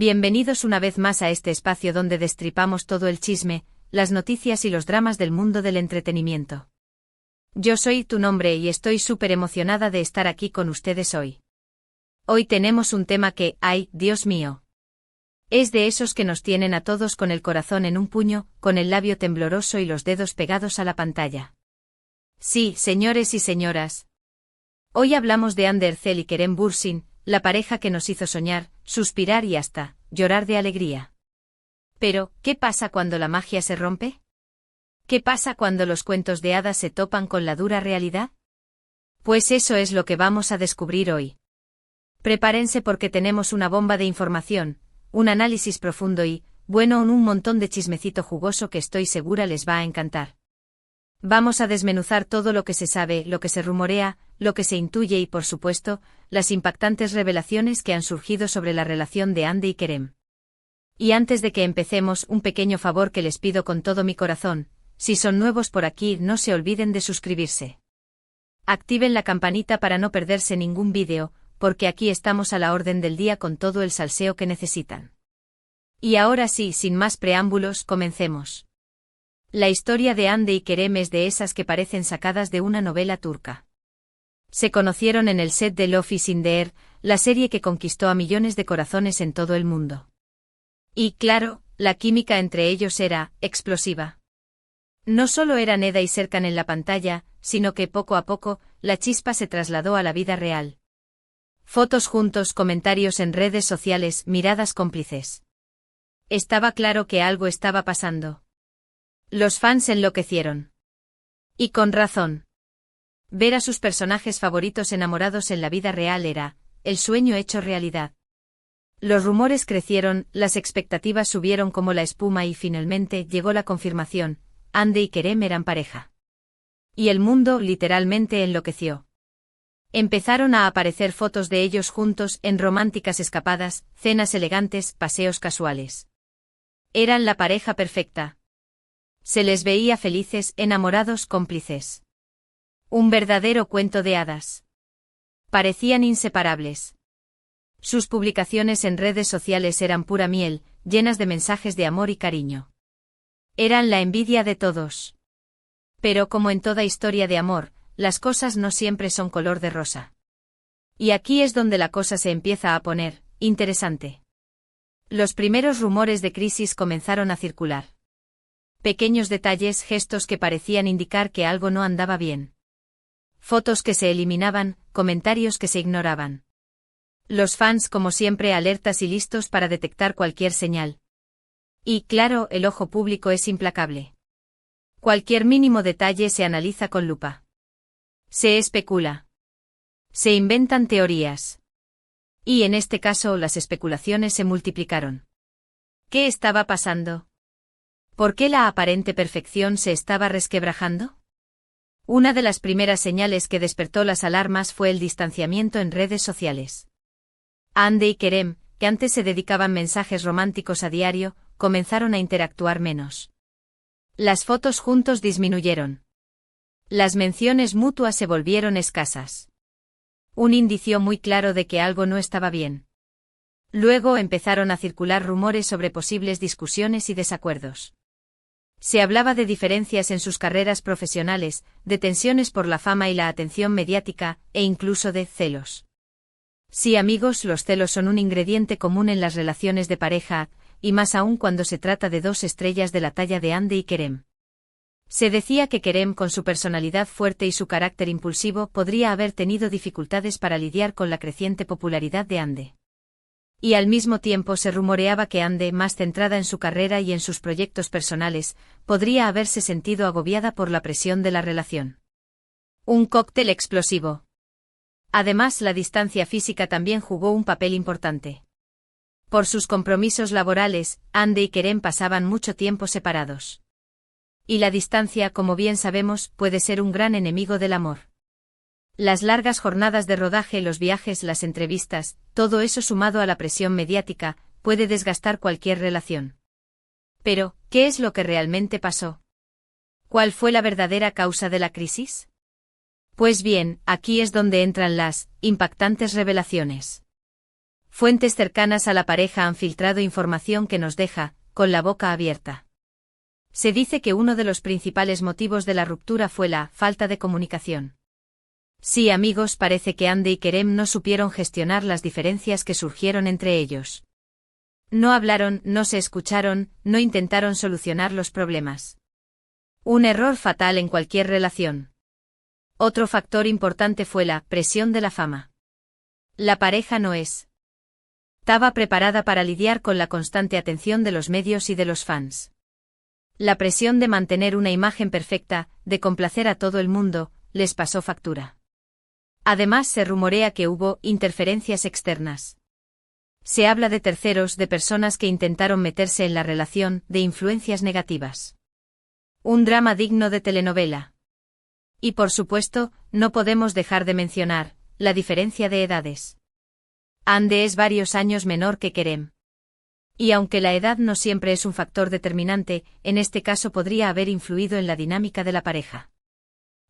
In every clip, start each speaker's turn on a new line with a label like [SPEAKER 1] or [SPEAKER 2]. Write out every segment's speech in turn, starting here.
[SPEAKER 1] Bienvenidos una vez más a este espacio donde destripamos todo el chisme, las noticias y los dramas del mundo del entretenimiento. Yo soy tu nombre y estoy súper emocionada de estar aquí con ustedes hoy. Hoy tenemos un tema que, ay, Dios mío. Es de esos que nos tienen a todos con el corazón en un puño, con el labio tembloroso y los dedos pegados a la pantalla. Sí, señores y señoras. Hoy hablamos de Hande Erçel y Kerem Bürsin, la pareja que nos hizo soñar, suspirar y hasta llorar de alegría. Pero, ¿qué pasa cuando la magia se rompe? ¿Qué pasa cuando los cuentos de hadas se topan con la dura realidad? Pues eso es lo que vamos a descubrir hoy. Prepárense porque tenemos una bomba de información, un análisis profundo y, bueno, un montón de chismecito jugoso que estoy segura les va a encantar. Vamos a desmenuzar todo lo que se sabe, lo que se rumorea, lo que se intuye y, por supuesto, las impactantes revelaciones que han surgido sobre la relación de Hande y Kerem. Y antes de que empecemos, un pequeño favor que les pido con todo mi corazón: si son nuevos por aquí, no se olviden de suscribirse. Activen la campanita para no perderse ningún vídeo, porque aquí estamos a la orden del día con todo el salseo que necesitan. Y ahora sí, sin más preámbulos, comencemos. La historia de Hande y Kerem es de esas que parecen sacadas de una novela turca. Se conocieron en el set de Love is in the Air, la serie que conquistó a millones de corazones en todo el mundo. Y claro, la química entre ellos era explosiva. No solo eran Eda y Serkan en la pantalla, sino que poco a poco, la chispa se trasladó a la vida real. Fotos juntos, comentarios en redes sociales, miradas cómplices. Estaba claro que algo estaba pasando. Los fans enloquecieron. Y con razón. Ver a sus personajes favoritos enamorados en la vida real era el sueño hecho realidad. Los rumores crecieron, las expectativas subieron como la espuma y finalmente llegó la confirmación: Hande y Kerem eran pareja. Y el mundo literalmente enloqueció. Empezaron a aparecer fotos de ellos juntos en románticas escapadas, cenas elegantes, paseos casuales. Eran la pareja perfecta. Se les veía felices, enamorados, cómplices. Un verdadero cuento de hadas. Parecían inseparables. Sus publicaciones en redes sociales eran pura miel, llenas de mensajes de amor y cariño. Eran la envidia de todos. Pero como en toda historia de amor, las cosas no siempre son color de rosa. Y aquí es donde la cosa se empieza a poner interesante. Los primeros rumores de crisis comenzaron a circular. Pequeños detalles, gestos que parecían indicar que algo no andaba bien. Fotos que se eliminaban, comentarios que se ignoraban. Los fans, como siempre, alertas y listos para detectar cualquier señal. Y claro, el ojo público es implacable. Cualquier mínimo detalle se analiza con lupa. Se especula. Se inventan teorías. Y en este caso las especulaciones se multiplicaron. ¿Qué estaba pasando? ¿Por qué la aparente perfección se estaba resquebrajando? Una de las primeras señales que despertó las alarmas fue el distanciamiento en redes sociales. Hande y Kerem, que antes se dedicaban mensajes románticos a diario, comenzaron a interactuar menos. Las fotos juntos disminuyeron. Las menciones mutuas se volvieron escasas. Un indicio muy claro de que algo no estaba bien. Luego empezaron a circular rumores sobre posibles discusiones y desacuerdos. Se hablaba de diferencias en sus carreras profesionales, de tensiones por la fama y la atención mediática, e incluso de celos. Sí, amigos, los celos son un ingrediente común en las relaciones de pareja, y más aún cuando se trata de dos estrellas de la talla de Hande y Kerem. Se decía que Kerem, con su personalidad fuerte y su carácter impulsivo, podría haber tenido dificultades para lidiar con la creciente popularidad de Hande. Y al mismo tiempo se rumoreaba que Hande, más centrada en su carrera y en sus proyectos personales, podría haberse sentido agobiada por la presión de la relación. Un cóctel explosivo. Además, la distancia física también jugó un papel importante. Por sus compromisos laborales, Hande y Kerem pasaban mucho tiempo separados. Y la distancia, como bien sabemos, puede ser un gran enemigo del amor. Las largas jornadas de rodaje, los viajes, las entrevistas, todo eso sumado a la presión mediática, puede desgastar cualquier relación. Pero, ¿qué es lo que realmente pasó? ¿Cuál fue la verdadera causa de la crisis? Pues bien, aquí es donde entran las impactantes revelaciones. Fuentes cercanas a la pareja han filtrado información que nos deja con la boca abierta. Se dice que uno de los principales motivos de la ruptura fue la falta de comunicación. Sí, amigos, parece que Andy y Kerem no supieron gestionar las diferencias que surgieron entre ellos. No hablaron, no se escucharon, no intentaron solucionar los problemas. Un error fatal en cualquier relación. Otro factor importante fue la presión de la fama. La pareja no estaba preparada para lidiar con la constante atención de los medios y de los fans. La presión de mantener una imagen perfecta, de complacer a todo el mundo, les pasó factura. Además, se rumorea que hubo interferencias externas. Se habla de terceros, de personas que intentaron meterse en la relación, de influencias negativas. Un drama digno de telenovela. Y por supuesto, no podemos dejar de mencionar la diferencia de edades. Andy es varios años menor que Kerem. Y aunque la edad no siempre es un factor determinante, en este caso podría haber influido en la dinámica de la pareja.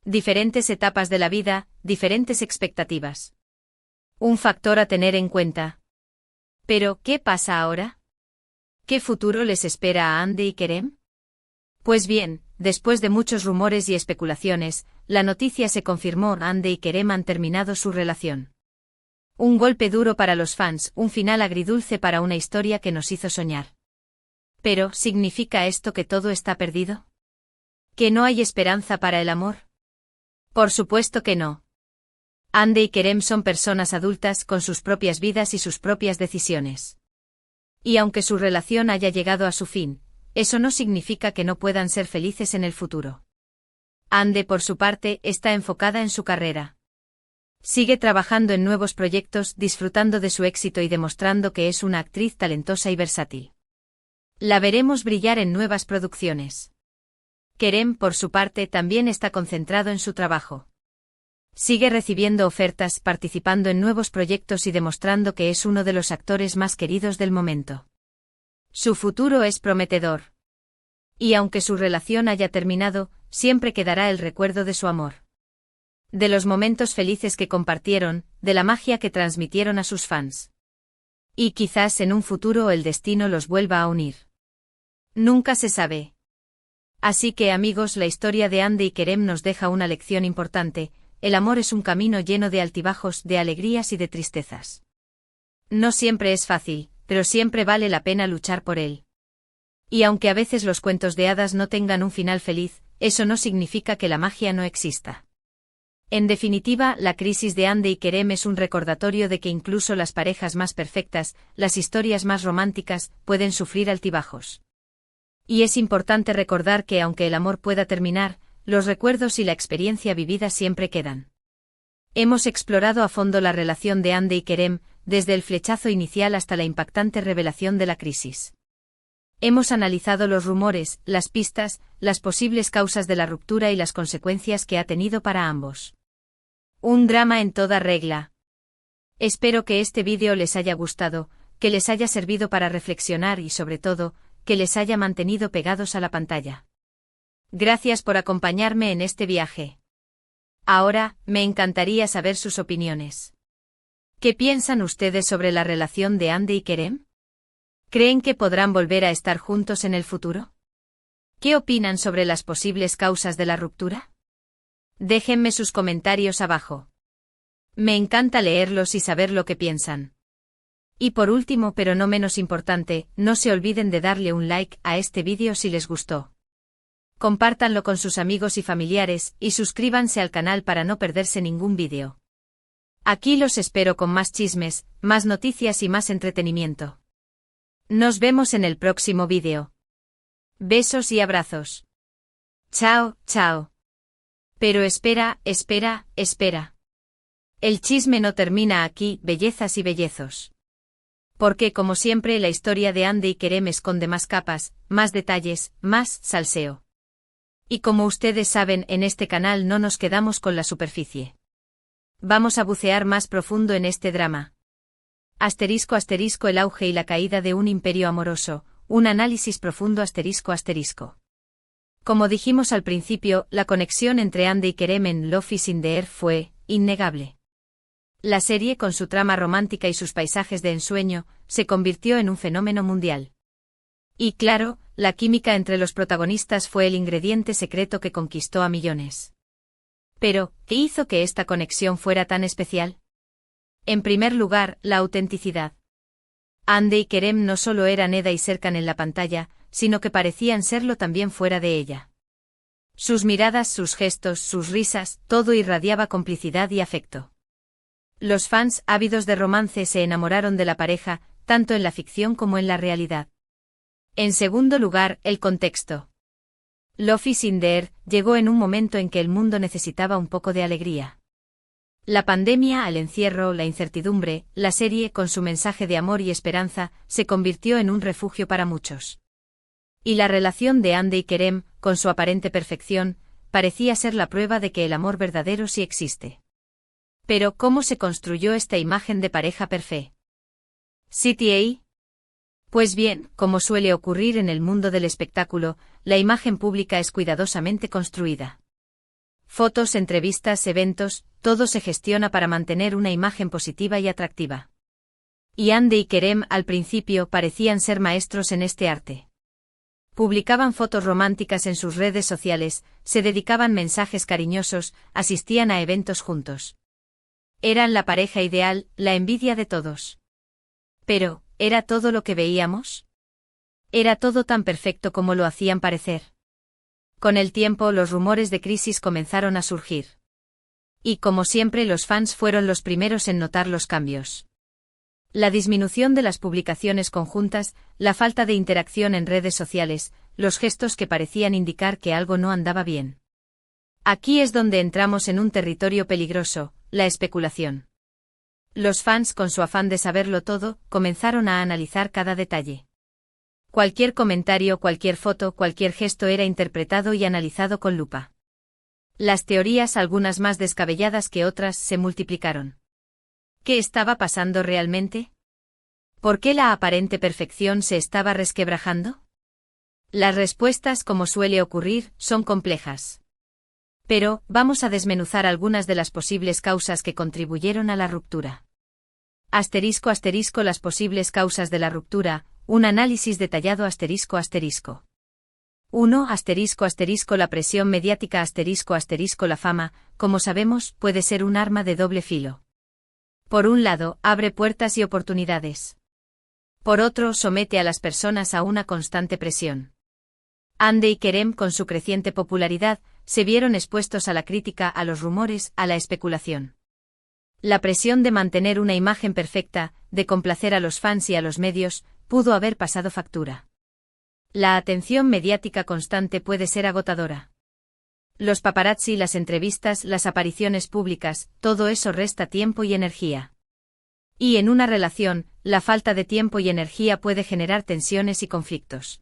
[SPEAKER 1] Diferentes etapas de la vida, diferentes expectativas. Un factor a tener en cuenta. Pero, ¿qué pasa ahora? ¿Qué futuro les espera a Andy y Kerem? Pues bien, después de muchos rumores y especulaciones, la noticia se confirmó: Andy y Kerem han terminado su relación. Un golpe duro para los fans, un final agridulce para una historia que nos hizo soñar. Pero, ¿significa esto que todo está perdido? ¿Que no hay esperanza para el amor? Por supuesto que no. Andy y Kerem son personas adultas con sus propias vidas y sus propias decisiones. Y aunque su relación haya llegado a su fin, eso no significa que no puedan ser felices en el futuro. Andy, por su parte, está enfocada en su carrera. Sigue trabajando en nuevos proyectos, disfrutando de su éxito y demostrando que es una actriz talentosa y versátil. La veremos brillar en nuevas producciones. Kerem, por su parte, también está concentrado en su trabajo. Sigue recibiendo ofertas, participando en nuevos proyectos y demostrando que es uno de los actores más queridos del momento. Su futuro es prometedor. Y aunque su relación haya terminado, siempre quedará el recuerdo de su amor. De los momentos felices que compartieron, de la magia que transmitieron a sus fans. Y quizás en un futuro el destino los vuelva a unir. Nunca se sabe. Así que, amigos, la historia de Andy y Kerem nos deja una lección importante: el amor es un camino lleno de altibajos, de alegrías y de tristezas. No siempre es fácil, pero siempre vale la pena luchar por él. Y aunque a veces los cuentos de hadas no tengan un final feliz, eso no significa que la magia no exista. En definitiva, la crisis de Andy y Kerem es un recordatorio de que incluso las parejas más perfectas, las historias más románticas, pueden sufrir altibajos. Y es importante recordar que aunque el amor pueda terminar, los recuerdos y la experiencia vivida siempre quedan. Hemos explorado a fondo la relación de Andy y Kerem, desde el flechazo inicial hasta la impactante revelación de la crisis. Hemos analizado los rumores, las pistas, las posibles causas de la ruptura y las consecuencias que ha tenido para ambos. Un drama en toda regla. Espero que este vídeo les haya gustado, que les haya servido para reflexionar y, sobre todo, que les haya mantenido pegados a la pantalla. Gracias por acompañarme en este viaje. Ahora, me encantaría saber sus opiniones. ¿Qué piensan ustedes sobre la relación de Andy y Kerem? ¿Creen que podrán volver a estar juntos en el futuro? ¿Qué opinan sobre las posibles causas de la ruptura? Déjenme sus comentarios abajo. Me encanta leerlos y saber lo que piensan. Y por último, pero no menos importante, no se olviden de darle un like a este vídeo si les gustó. Compártanlo con sus amigos y familiares, y suscríbanse al canal para no perderse ningún vídeo. Aquí los espero con más chismes, más noticias y más entretenimiento. Nos vemos en el próximo vídeo. Besos y abrazos. Chao, chao. Pero espera, espera, espera. El chisme no termina aquí, bellezas y bellezos. Porque, como siempre, la historia de Andy y Kerem esconde más capas, más detalles, más salseo. Y como ustedes saben, en este canal no nos quedamos con la superficie. Vamos a bucear más profundo en este drama. Asterisco asterisco, el auge y la caída de un imperio amoroso, un análisis profundo asterisco asterisco. Como dijimos al principio, la conexión entre Andy y Kerem en Love is in the Air fue innegable. La serie, con su trama romántica y sus paisajes de ensueño, se convirtió en un fenómeno mundial. Y claro, la química entre los protagonistas fue el ingrediente secreto que conquistó a millones. Pero, ¿qué hizo que esta conexión fuera tan especial? En primer lugar, la autenticidad. Hande y Kerem no solo eran Eda y Serkan en la pantalla, sino que parecían serlo también fuera de ella. Sus miradas, sus gestos, sus risas, todo irradiaba complicidad y afecto. Los fans, ávidos de romance, se enamoraron de la pareja, tanto en la ficción como en la realidad. En segundo lugar, el contexto. Love is in the air llegó en un momento en que el mundo necesitaba un poco de alegría. La pandemia, el encierro, la incertidumbre, la serie, con su mensaje de amor y esperanza, se convirtió en un refugio para muchos. Y la relación de Hande y Kerem, con su aparente perfección, parecía ser la prueba de que el amor verdadero sí existe. Pero, ¿cómo se construyó esta imagen de pareja perfecta? ¿CTA? Pues bien, como suele ocurrir en el mundo del espectáculo, la imagen pública es cuidadosamente construida. Fotos, entrevistas, eventos, todo se gestiona para mantener una imagen positiva y atractiva. Y Hande y Kerem al principio parecían ser maestros en este arte. Publicaban fotos románticas en sus redes sociales, se dedicaban mensajes cariñosos, asistían a eventos juntos. Eran la pareja ideal, la envidia de todos. Pero, ¿era todo lo que veíamos? ¿Era todo tan perfecto como lo hacían parecer? Con el tiempo los rumores de crisis comenzaron a surgir. Y como siempre los fans fueron los primeros en notar los cambios. La disminución de las publicaciones conjuntas, la falta de interacción en redes sociales, los gestos que parecían indicar que algo no andaba bien. Aquí es donde entramos en un territorio peligroso, la especulación. Los fans, con su afán de saberlo todo, comenzaron a analizar cada detalle. Cualquier comentario, cualquier foto, cualquier gesto era interpretado y analizado con lupa. Las teorías, algunas más descabelladas que otras, se multiplicaron. ¿Qué estaba pasando realmente? ¿Por qué la aparente perfección se estaba resquebrajando? Las respuestas, como suele ocurrir, son complejas. Pero, vamos a desmenuzar algunas de las posibles causas que contribuyeron a la ruptura. Asterisco asterisco las posibles causas de la ruptura, un análisis detallado asterisco asterisco. 1. Asterisco asterisco la presión mediática asterisco asterisco la fama, como sabemos, puede ser un arma de doble filo. Por un lado, abre puertas y oportunidades. Por otro, somete a las personas a una constante presión. Hande y Kerem, con su creciente popularidad, se vieron expuestos a la crítica, a los rumores, a la especulación. La presión de mantener una imagen perfecta, de complacer a los fans y a los medios, pudo haber pasado factura. La atención mediática constante puede ser agotadora. Los paparazzi, las entrevistas, las apariciones públicas, todo eso resta tiempo y energía. Y en una relación, la falta de tiempo y energía puede generar tensiones y conflictos.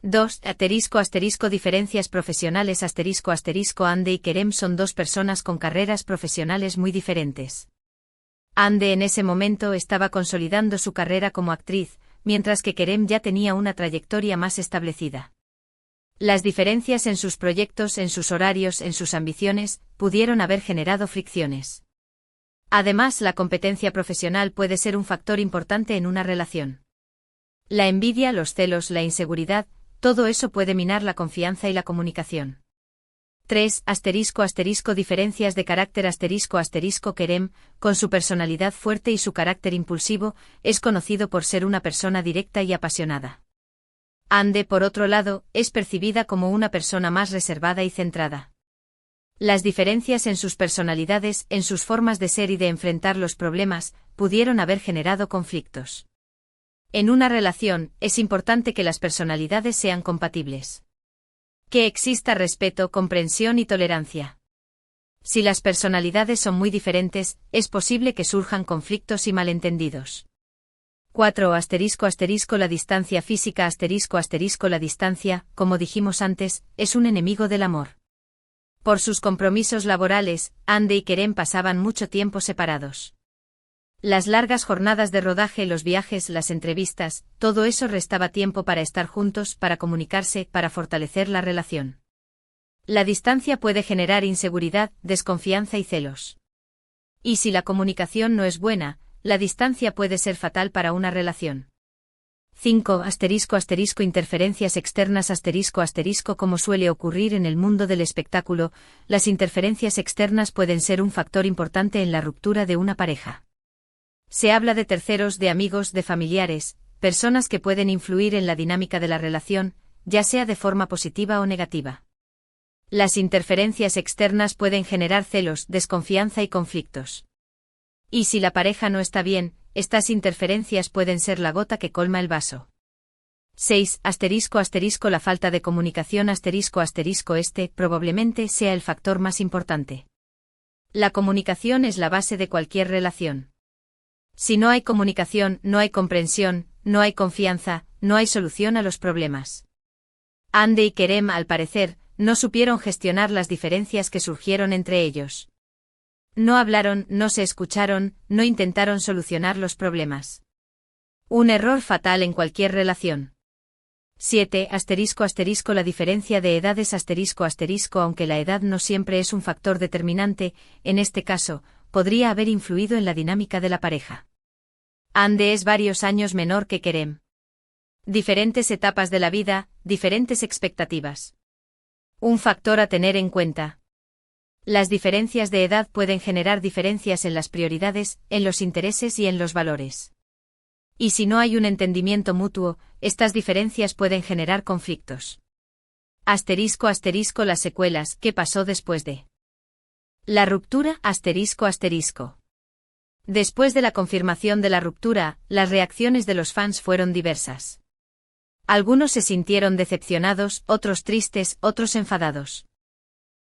[SPEAKER 1] 2. Asterisco asterisco diferencias profesionales asterisco asterisco Hande y Kerem son dos personas con carreras profesionales muy diferentes. Hande en ese momento estaba consolidando su carrera como actriz, mientras que Kerem ya tenía una trayectoria más establecida. Las diferencias en sus proyectos, en sus horarios, en sus ambiciones, pudieron haber generado fricciones. Además, la competencia profesional puede ser un factor importante en una relación. La envidia, los celos, la inseguridad, todo eso puede minar la confianza y la comunicación. 3. Asterisco asterisco diferencias de carácter asterisco asterisco Kerem, con su personalidad fuerte y su carácter impulsivo, es conocido por ser una persona directa y apasionada. Hande, por otro lado, es percibida como una persona más reservada y centrada. Las diferencias en sus personalidades, en sus formas de ser y de enfrentar los problemas, pudieron haber generado conflictos. En una relación, es importante que las personalidades sean compatibles. Que exista respeto, comprensión y tolerancia. Si las personalidades son muy diferentes, es posible que surjan conflictos y malentendidos. 4. Asterisco asterisco la distancia física asterisco asterisco la distancia, como dijimos antes, es un enemigo del amor. Por sus compromisos laborales, Hande y Kerem pasaban mucho tiempo separados. Las largas jornadas de rodaje, los viajes, las entrevistas, todo eso restaba tiempo para estar juntos, para comunicarse, para fortalecer la relación. La distancia puede generar inseguridad, desconfianza y celos. Y si la comunicación no es buena, la distancia puede ser fatal para una relación. 5. Interferencias externas como suele ocurrir en el mundo del espectáculo, las interferencias externas pueden ser un factor importante en la ruptura de una pareja. Se habla de terceros, de amigos, de familiares, personas que pueden influir en la dinámica de la relación, ya sea de forma positiva o negativa. Las interferencias externas pueden generar celos, desconfianza y conflictos. Y si la pareja no está bien, estas interferencias pueden ser la gota que colma el vaso. 6. La falta de comunicación probablemente sea el factor más importante. La comunicación es la base de cualquier relación. Si no hay comunicación, no hay comprensión, no hay confianza, no hay solución a los problemas. Ande y Kerem, al parecer, no supieron gestionar las diferencias que surgieron entre ellos. No hablaron, no se escucharon, no intentaron solucionar los problemas. Un error fatal en cualquier relación. 7. La diferencia de edades aunque la edad no siempre es un factor determinante, en este caso, podría haber influido en la dinámica de la pareja. Ande es varios años menor que Kerem. Diferentes etapas de la vida, diferentes expectativas. Un factor a tener en cuenta. Las diferencias de edad pueden generar diferencias en las prioridades, en los intereses y en los valores. Y si no hay un entendimiento mutuo, estas diferencias pueden generar conflictos. Las secuelas, ¿qué pasó después de la ruptura? Después de la confirmación de la ruptura, las reacciones de los fans fueron diversas. Algunos se sintieron decepcionados, otros tristes, otros enfadados.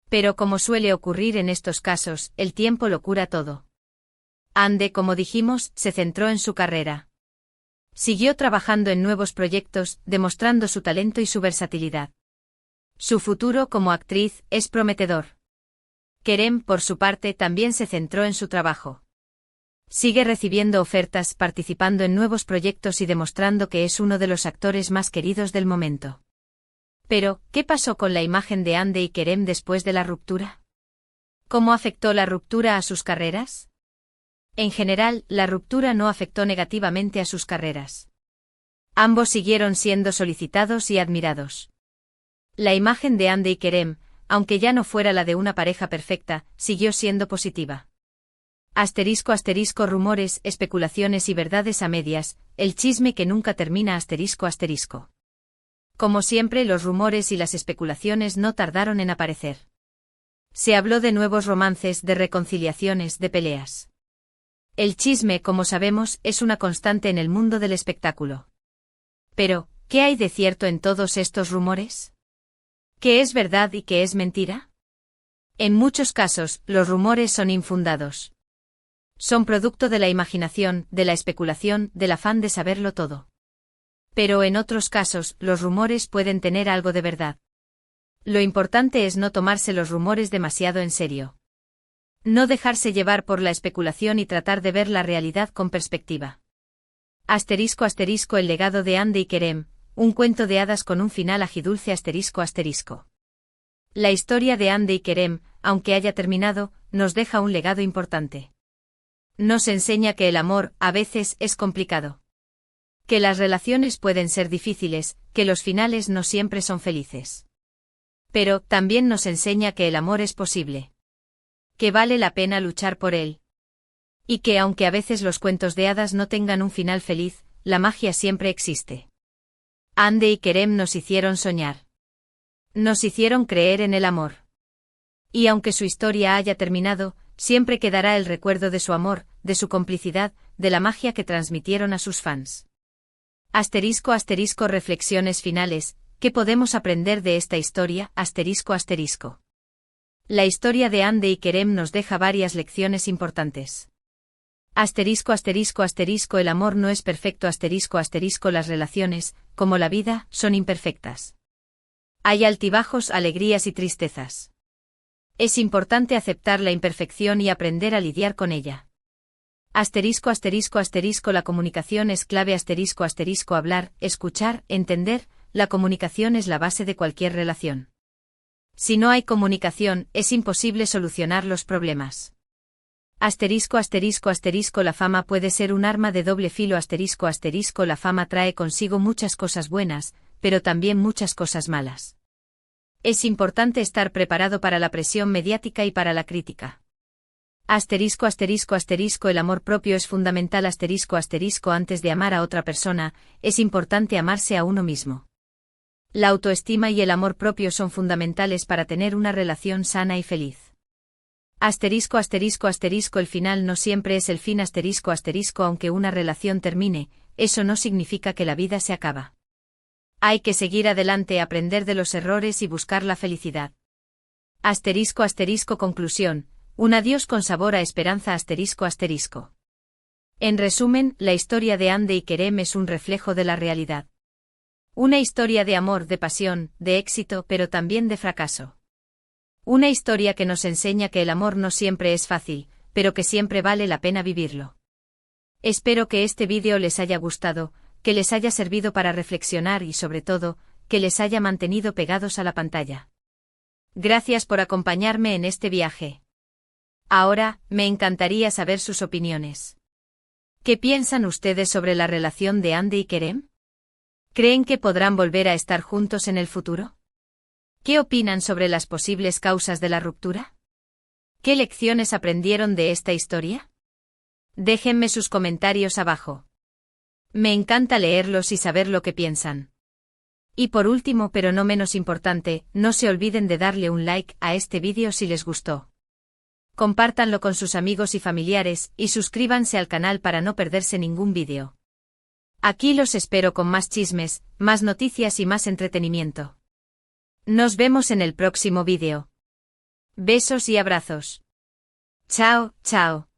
[SPEAKER 1] Pero como suele ocurrir en estos casos, el tiempo lo cura todo. Ande, como dijimos, se centró en su carrera. Siguió trabajando en nuevos proyectos, demostrando su talento y su versatilidad. Su futuro como actriz es prometedor. Kerem, por su parte, también se centró en su trabajo. Sigue recibiendo ofertas, participando en nuevos proyectos y demostrando que es uno de los actores más queridos del momento. Pero, ¿qué pasó con la imagen de Ande y Kerem después de la ruptura? ¿Cómo afectó la ruptura a sus carreras? En general, la ruptura no afectó negativamente a sus carreras. Ambos siguieron siendo solicitados y admirados. La imagen de Ande y Kerem, aunque ya no fuera la de una pareja perfecta, siguió siendo positiva. Rumores, especulaciones y verdades a medias, el chisme que nunca termina. Como siempre, los rumores y las especulaciones no tardaron en aparecer. Se habló de nuevos romances, de reconciliaciones, de peleas. El chisme, como sabemos, es una constante en el mundo del espectáculo. Pero, ¿qué hay de cierto en todos estos rumores? ¿Qué es verdad y qué es mentira? En muchos casos, los rumores son infundados. Son producto de la imaginación, de la especulación, del afán de saberlo todo. Pero en otros casos, los rumores pueden tener algo de verdad. Lo importante es no tomarse los rumores demasiado en serio. No dejarse llevar por la especulación y tratar de ver la realidad con perspectiva. El legado de Ande y Kerem, un cuento de hadas con un final agridulce. La historia de Ande y Kerem, aunque haya terminado, nos deja un legado importante. Nos enseña que el amor, a veces, es complicado. Que las relaciones pueden ser difíciles, que los finales no siempre son felices. Pero, también nos enseña que el amor es posible. Que vale la pena luchar por él. Y que aunque a veces los cuentos de hadas no tengan un final feliz, la magia siempre existe. Ande y Kerem nos hicieron soñar. Nos hicieron creer en el amor. Y aunque su historia haya terminado, siempre quedará el recuerdo de su amor, de su complicidad, de la magia que transmitieron a sus fans. Reflexiones finales, ¿qué podemos aprender de esta historia? La historia de Ande y Kerem nos deja varias lecciones importantes. El amor no es perfecto. Las relaciones, como la vida, son imperfectas. Hay altibajos, alegrías y tristezas. Es importante aceptar la imperfección y aprender a lidiar con ella. La comunicación es clave. Hablar, escuchar, entender, la comunicación es la base de cualquier relación. Si no hay comunicación, es imposible solucionar los problemas. Asterisco asterisco asterisco la fama puede ser un arma de doble filo asterisco asterisco la fama trae consigo muchas cosas buenas, pero también muchas cosas malas. Es importante estar preparado para la presión mediática y para la crítica. Asterisco asterisco asterisco el amor propio es fundamental asterisco asterisco antes de amar a otra persona, es importante amarse a uno mismo. La autoestima y el amor propio son fundamentales para tener una relación sana y feliz. Asterisco asterisco asterisco el final no siempre es el fin asterisco asterisco aunque una relación termine, eso no significa que la vida se acaba. Hay que seguir adelante, aprender de los errores y buscar la felicidad. Asterisco asterisco conclusión, un adiós con sabor a esperanza asterisco asterisco. En resumen, la historia de Hande y Kerem es un reflejo de la realidad. Una historia de amor, de pasión, de éxito, pero también de fracaso. Una historia que nos enseña que el amor no siempre es fácil, pero que siempre vale la pena vivirlo. Espero que este vídeo les haya gustado, que les haya servido para reflexionar y sobre todo, que les haya mantenido pegados a la pantalla. Gracias por acompañarme en este viaje. Ahora, me encantaría saber sus opiniones. ¿Qué piensan ustedes sobre la relación de Hande y Kerem? ¿Creen que podrán volver a estar juntos en el futuro? ¿Qué opinan sobre las posibles causas de la ruptura? ¿Qué lecciones aprendieron de esta historia? Déjenme sus comentarios abajo. Me encanta leerlos y saber lo que piensan. Y por último, pero no menos importante, no se olviden de darle un like a este vídeo si les gustó. Compártanlo con sus amigos y familiares, y suscríbanse al canal para no perderse ningún vídeo. Aquí los espero con más chismes, más noticias y más entretenimiento. Nos vemos en el próximo vídeo. Besos y abrazos. Chao, chao.